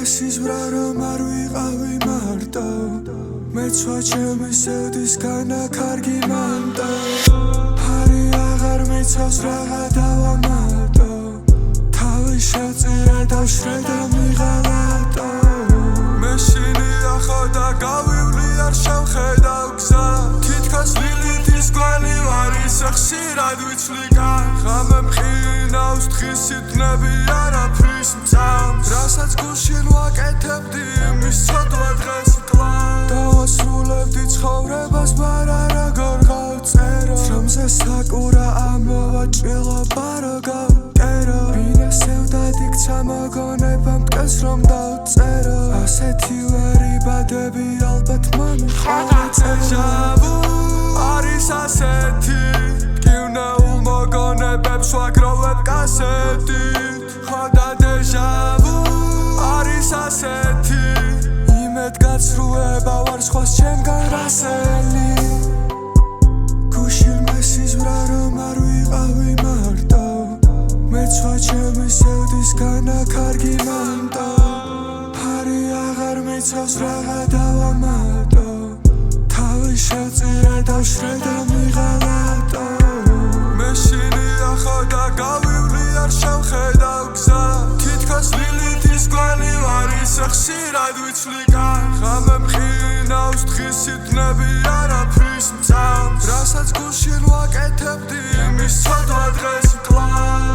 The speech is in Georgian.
მესიზვრა რომ არ ვიყავი მარტო მეცვა ჩემი სევდისგანა კარგი მანტო ფარი აღარ მიცავს რაღა დავამატო თავი შეწირე დავშრე და მიღალატო მეშინია ხო და გავივლი არ შევხედავ გზა თითქოს ლილითის გველი ვარ ისე ხშირად ვიცვლი ღამე მყინავს დღისით ნები არაფრის მწამს რასაც გუშინ ვაკეთებდი იმის ცოდვა დღეს კლავს დავასრულებდი ცხოვრებას მარა როგორ გავწერო ძრომზე საკურა ამოვა ჭრილობა რო გავკერო ბინესევდად იქცა მოგონება მტკეს რომ დავწერო ასეთი ვერიბადები ალბათ მომიყოლა წერჟავუ არის ასეთი გივნეულ მოგონებებს ვაგროვებ კასეტით ხოდა დეჟავუ არის ასეთი იმედ გაცრუება ვარ სხვას ჩემგან რასელი გუშინ მესიზვრა რომ არ ვიყავი მარტო მეცვა ჩემი სევდისგანა კარგი მანტო ფარი აღარ მიცავს რაღა დავამატო თავი შეწირე დავშრე და მიღალატო მეშინია ხო და გავივლი არ შევხედავ გზა თითქოს ლილითის გველი ვარ ისე ხშირად ვიცვლი ღამე მყინავს დღისით ნები არაფრის მწამს რასაც გუშინ ვაკეთებდი იმის ცოდვა დღეს მკლავს